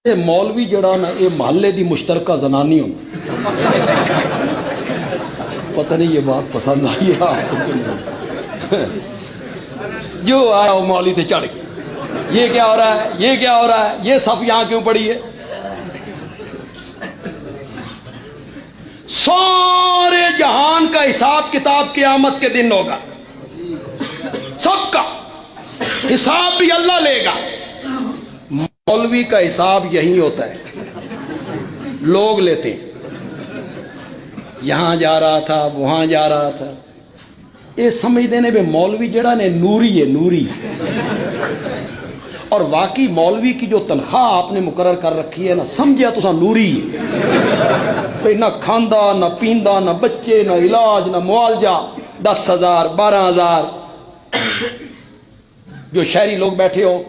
ये मौलवी जड़ा ना ये महल्ले की मुश्तरका जनानी हो। पता नहीं ये बात पसंद आई है आपको कि नहीं। जो आया वो मौलवी से चढ़ गया, ये क्या हो रहा है, ये क्या हो रहा है, ये सब यहां क्यों पड़ी है। सारे जहान का हिसाब किताब क़यामत के दिन होगा, सबका हिसाब भी अल्लाह लेगा। मौलवी का हिसाब यही होता है, लोग लेते हैं। यहां जा रहा था, वहां जा रहा था, ये समझते ने भी मौलवी जड़ा ने नूरी है, नूरी। और वाकई मौलवी की जो तनख्वाह आपने मुकर्रर कर रखी है ना, समझिया तुसा नूरी है। तो ना खांदा ना पींदा ना बच्चे ना इलाज ना मुआवजा, 10,000 12,000। जो शहरी लोग बैठे हो